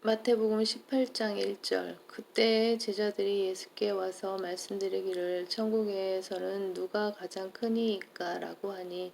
마태복음 18장 1절. 그때 제자들이 예수께 와서 말씀드리기를 천국에서는 누가 가장 크니이까 라고 하니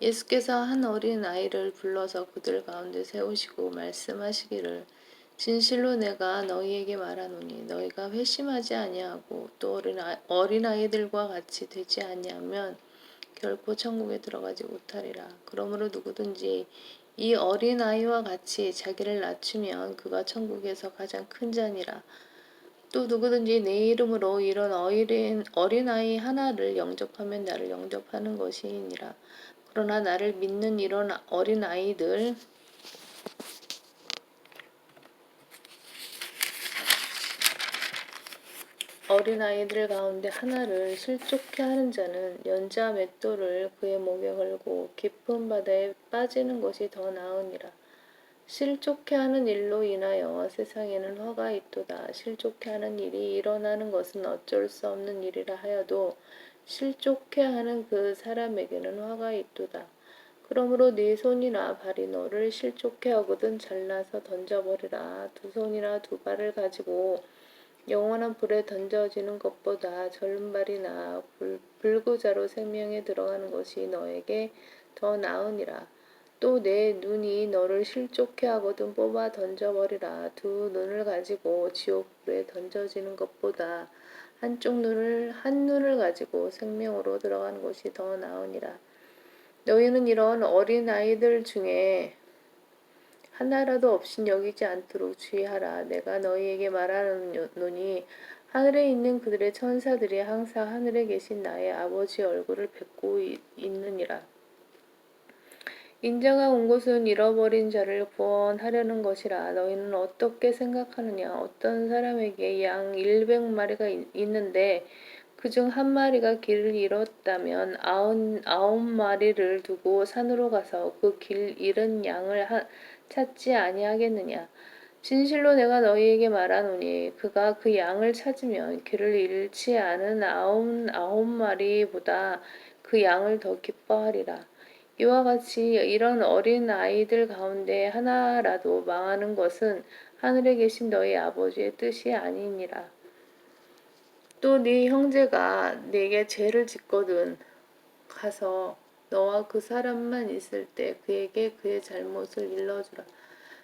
예수께서 한 어린 아이를 불러서 그들 가운데 세우시고 말씀하시기를 진실로 내가 너희에게 말하노니 너희가 회심하지 아니하고 또 어린아이들과 같이 되지 아니하면 결코 천국에 들어가지 못하리라. 그러므로 누구든지 이 어린아이와 같이 자기를 낮추면 그가 천국에서 가장 큰 자니라. 또 누구든지 내 이름으로 이런 어린아이 하나를 영접하면 나를 영접하는 것이니라. 그러나 나를 믿는 이런 어린아이들 가운데 하나를 실족케 하는 자는 연자 맷돌을 그의 목에 걸고 깊은 바다에 빠지는 것이 더 나으니라. 실족케 하는 일로 인하여 세상에는 화가 있도다. 실족케 하는 일이 일어나는 것은 어쩔 수 없는 일이라 하여도 실족케 하는 그 사람에게는 화가 있도다. 그러므로 네 손이나 발이 너를 실족케 하거든 잘라서 던져버리라. 두 손이나 두 발을 가지고 영원한 불에 던져지는 것보다 절름발이나 불구자로 생명에 들어가는 것이 너에게 더 나으니라. 또 내 눈이 너를 실족케 하거든 뽑아 던져버리라. 두 눈을 가지고 지옥불에 던져지는 것보다 한 눈을 가지고 생명으로 들어가는 것이 더 나으니라. 너희는 이런 어린 아이들 중에 하나라도 없인 여기지 않도록 주의하라. 내가 너희에게 말하노니 하늘에 있는 그들의 천사들이 항상 하늘에 계신 나의 아버지의 얼굴을 뵙고 있느니라. 인자가 온 것은 잃어버린 자를 구원하려는 것이라. 너희는 어떻게 생각하느냐? 어떤 사람에게 양 100마리가 있는데 그중 한 마리가 길을 잃었다면 아홉 마리를 두고 산으로 가서 그 길 잃은 양을 찾지 아니하겠느냐? 진실로 내가 너희에게 말하노니 그가 그 양을 찾으면 길을 잃지 않은 아홉 마리보다 그 양을 더 기뻐하리라. 이와 같이 이런 어린 아이들 가운데 하나라도 망하는 것은 하늘에 계신 너희 아버지의 뜻이 아니니라. 또 네 형제가 네게 죄를 짓거든 가서 너와 그 사람만 있을 때 그에게 그의 잘못을 일러주라.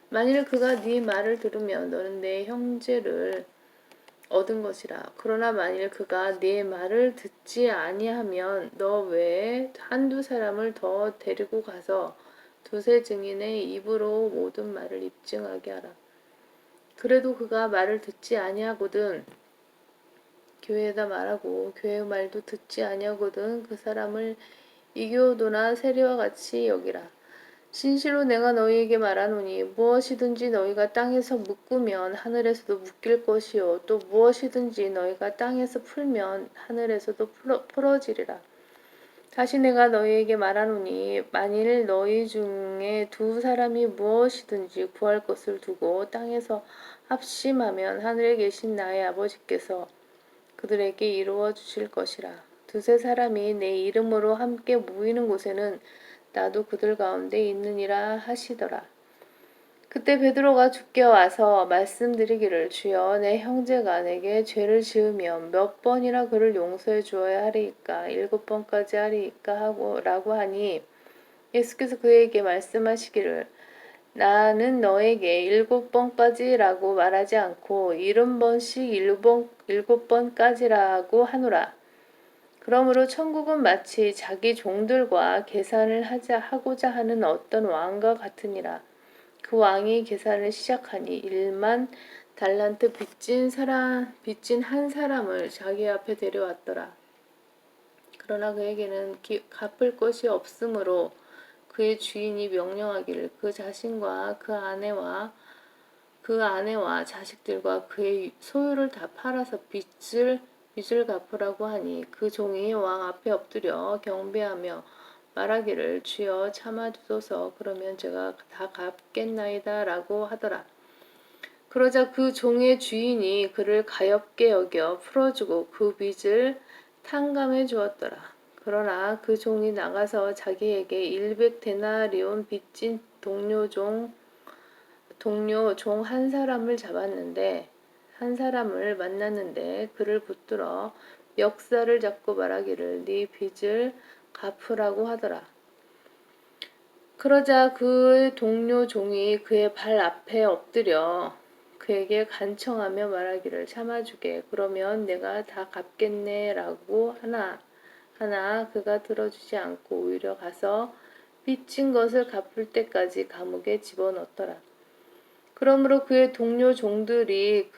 만일 그가 네 말을 들으면 너는 내 형제를 얻은 것이라. 그러나 만일 그가 네 말을 듣지 아니하면 너 외에 한두 사람을 더 데리고 가서 두세 증인의 입으로 모든 말을 입증하게 하라. 그래도 그가 말을 듣지 아니하거든 교회에다 말하고 교회 말도 듣지 아니하거든 그 사람을 이교도나 세리와 같이 여기라. 진실로 내가 너희에게 말하노니 무엇이든지 너희가 땅에서 묶으면 하늘에서도 묶일 것이요 또 무엇이든지 너희가 땅에서 풀면 하늘에서도 풀어지리라. 다시 내가 너희에게 말하노니 만일 너희 중에 두 사람이 무엇이든지 구할 것을 두고 땅에서 합심하면 하늘에 계신 나의 아버지께서 그들에게 이루어 주실 것이라. 두세 사람이 내 이름으로 함께 모이는 곳에는 나도 그들 가운데 있느니라 하시더라. 그때 베드로가 주께 와서 말씀드리기를 주여 내 형제가 내게 죄를 지으면 몇 번이나 그를 용서해 주어야 하리이까 7번까지 하리이까 라고 하니 예수께서 그에게 말씀하시기를 나는 너에게 7번까지라고 말하지 않고 70번씩 7번까지라고 하노라. 그러므로 천국은 마치 자기 종들과 계산을 하고자 하는 어떤 왕과 같으니라. 그 왕이 계산을 시작하니 1만 달란트 빚진 한 사람을 자기 앞에 데려왔더라. 그러나 그에게는 갚을 것이 없으므로 그의 주인이 명령하기를 그 자신과 그 아내와 자식들과 그의 소유를 다 팔아서 빚을 갚으라고 하니 그 종이 왕 앞에 엎드려 경배하며 말하기를 주여 참아주소서 그러면 제가 다 갚겠나이다 라고 하더라. 그러자 그 종의 주인이 그를 가엾게 여겨 풀어주고 그 빚을 탕감해 주었더라. 그러나 그 종이 나가서 자기에게 100데나리온 빚진 동료 종 한 사람을 잡았는데 한 사람을 만났는데 그를 붙들어 멱살을 잡고 말하기를 네 빚을 갚으라고 하더라. 그러자 그 동료 종이 그의 발 앞에 엎드려 그에게 간청하며 말하기를 참아주게 그러면 내가 다 갚겠네라고 하나 그가 들어주지 않고 오히려 가서 빚진 것을 갚을 때까지 감옥에 집어넣더라. 그러므로 그의 동료 종들이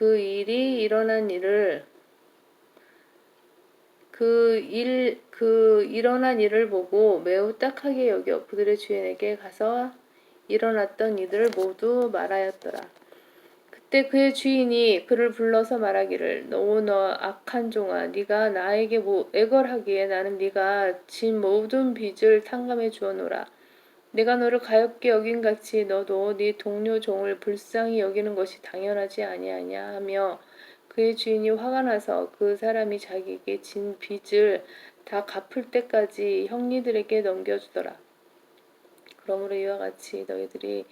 일어난 일을 보고 매우 딱하게 여겨 그들의 주인에게 가서 일어났던 이들을 모두 말하였더라. 그때 그의 주인이 그를 불러서 말하기를 너 악한 종아 네가 나에게 애걸하기에 나는 네가 진 모든 빚을 탕감해 주었노라. 내가 너를 가엾게 여긴 같이 너도 네 동료 종을 불쌍히 여기는 것이 당연하지 아니하냐 하며 그의 주인이 화가 나서 그 사람이 자기에게 진 빚을 다 갚을 때까지 형리들에게 넘겨주더라. 그러므로 이와 같이 너희들이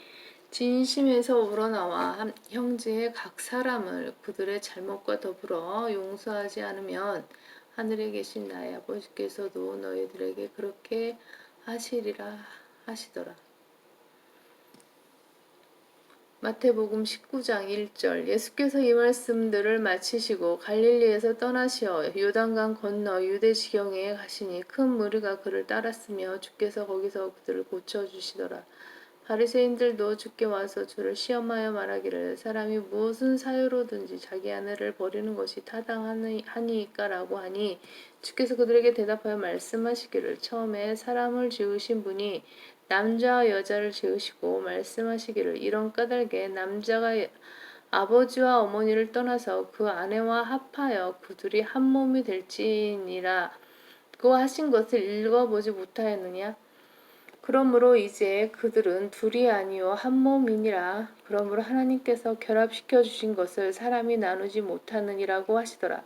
진심에서 우러나와 형제의 각 사람을 그들의 잘못과 더불어 용서하지 않으면 하늘에 계신 나의 아버지께서도 너희들에게 그렇게 하시리라 하시더라. 마태복음 19장 1절 예수께서 이 말씀들을 마치시고 갈릴리에서 떠나시어 요단강 건너 유대 지경에 가시니 큰 무리가 그를 따랐으며 주께서 거기서 그들을 고쳐주시더라. 바리새인들도 주께 와서 주를 시험하여 말하기를 사람이 무슨 사유로든지 자기 아내를 버리는 것이 타당하니까라고 하니 주께서 그들에게 대답하여 말씀하시기를 처음에 사람을 지으신 분이 남자와 여자를 지으시고 말씀하시기를 이런 까닭에 남자가 아버지와 어머니를 떠나서 그 아내와 합하여 그둘이 한 몸이 될지니라 고 하신 것을 읽어보지 못하였느냐? 그러므로 이제 그들은 둘이 아니요 한 몸이니라. 그러므로 하나님께서 결합시켜 주신 것을 사람이 나누지 못하느니라고 하시더라.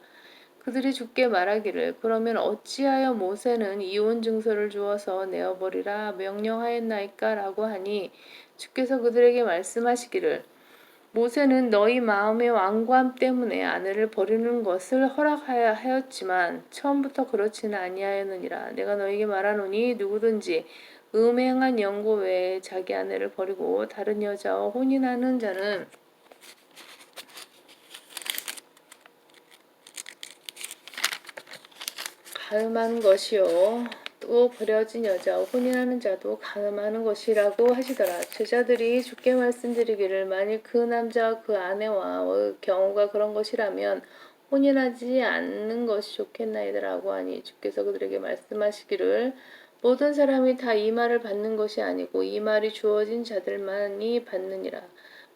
그들이 주께 말하기를 그러면 어찌하여 모세는 이혼 증서를 주어서 내어버리라 명령하였나이까 라고 하니 주께서 그들에게 말씀하시기를 모세는 너희 마음의 완고함 때문에 아내를 버리는 것을 허락하였지만 처음부터 그렇지는 아니하였느니라. 내가 너희에게 말하노니 누구든지 음행한 영고 외에 자기 아내를 버리고 다른 여자와 혼인하는 자는 가늠한 것이요 또 버려진 여자와 혼인하는 자도 가늠하는 것이라고 하시더라. 제자들이 주께 말씀드리기를 만일 그 남자와 그 아내와 경우가 그런 것이라면 혼인하지 않는 것이 좋겠나이다라고 하니 주께서 그들에게 말씀하시기를 모든 사람이 다 이 말을 받는 것이 아니고 이 말이 주어진 자들만이 받느니라.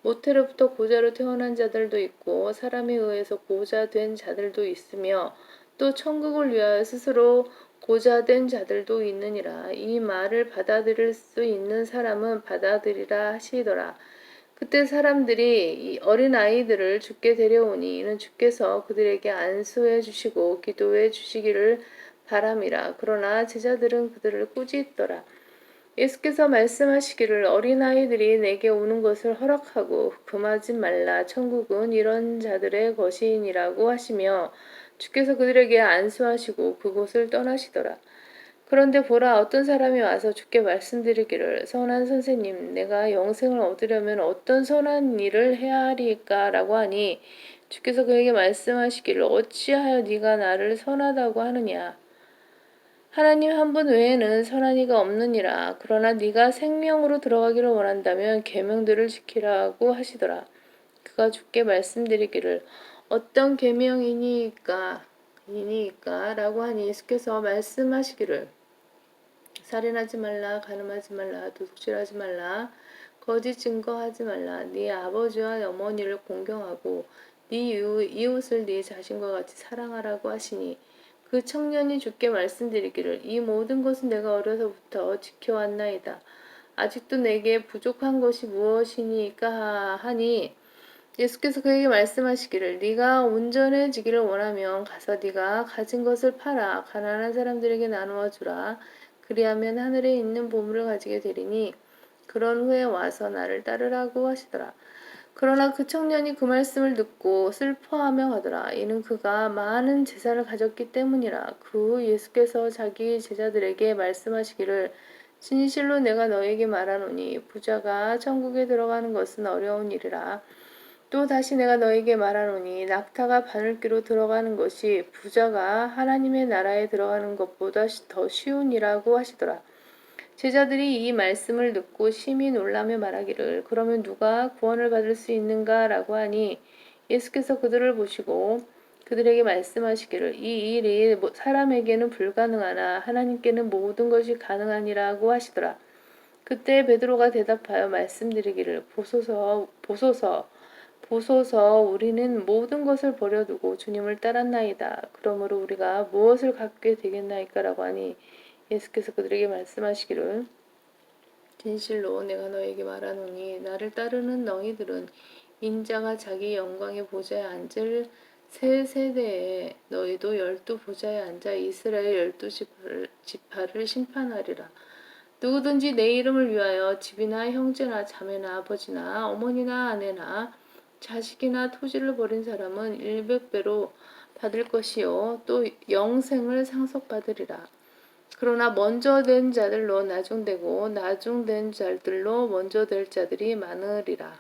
모태로부터 고자로 태어난 자들도 있고 사람에 의해서 고자 된 자들도 있으며 또 천국을 위하여 스스로 고자된 자들도 있느니라. 이 말을 받아들일 수 있는 사람은 받아들이라 하시더라. 그때 사람들이 이 어린 아이들을 주께 데려오니 이는 주께서 그들에게 안수해 주시고 기도해 주시기를 바람이라. 그러나 제자들은 그들을 꾸짖더라. 예수께서 말씀하시기를 어린아이들이 내게 오는 것을 허락하고 금하지 말라. 천국은 이런 자들의 것이니라고 하시며 주께서 그들에게 안수하시고 그곳을 떠나시더라. 그런데 보라 어떤 사람이 와서 주께 말씀드리기를 선한 선생님 내가 영생을 얻으려면 어떤 선한 일을 해야 하리까 라고 하니 주께서 그에게 말씀하시기를 어찌하여 네가 나를 선하다고 하느냐 하나님 한 분 외에는 선한 이가 없느니라. 그러나 네가 생명으로 들어가기를 원한다면 계명들을 지키라고 하시더라. 그가 주께 말씀드리기를 어떤 계명이니까 라고 하니 예수께서 말씀하시기를 살인하지 말라 간음하지 말라 도둑질하지 말라 거짓 증거하지 말라 네 아버지와 어머니를 공경하고 네 이웃을 네 자신과 같이 사랑하라고 하시니 그 청년이 주께 말씀드리기를 이 모든 것은 내가 어려서부터 지켜왔나이다. 아직도 내게 부족한 것이 무엇이니까 하니 예수께서 그에게 말씀하시기를 네가 온전해지기를 원하면 가서 네가 가진 것을 팔아 가난한 사람들에게 나누어 주라. 그리하면 하늘에 있는 보물을 가지게 되리니 그런 후에 와서 나를 따르라고 하시더라. 그러나 그 청년이 그 말씀을 듣고 슬퍼하며 가더라. 이는 그가 많은 재산을 가졌기 때문이라. 그 예수께서 자기 제자들에게 말씀하시기를 진실로 내가 너에게 말하노니 부자가 천국에 들어가는 것은 어려운 일이라. 또 다시 내가 너에게 말하노니 낙타가 바늘귀로 들어가는 것이 부자가 하나님의 나라에 들어가는 것보다 더 쉬운 일이라고 하시더라. 제자들이 이 말씀을 듣고 심히 놀라며 말하기를 그러면 누가 구원을 받을 수 있는가라고 하니 예수께서 그들을 보시고 그들에게 말씀하시기를 이 일이 사람에게는 불가능하나 하나님께는 모든 것이 가능하니라고 하시더라. 그때 베드로가 대답하여 말씀드리기를 보소서 우리는 모든 것을 버려두고 주님을 따랐나이다. 그러므로 우리가 무엇을 갖게 되겠나이까라고 하니 예수께서 그들에게 말씀하시기를 진실로 내가 너에게 말하노니 나를 따르는 너희들은 인자가 자기 영광의 보좌에 앉을 새 세대에 너희도 12보좌에 앉아 이스라엘 12지파를 심판하리라. 누구든지 내 이름을 위하여 집이나 형제나 자매나 아버지나 어머니나 아내나 자식이나 토지를 버린 사람은 100배로 받을 것이요 또 영생을 상속받으리라. 그러나 먼저 된 자들로 나중되고 나중된 자들로 먼저 될 자들이 많으리라.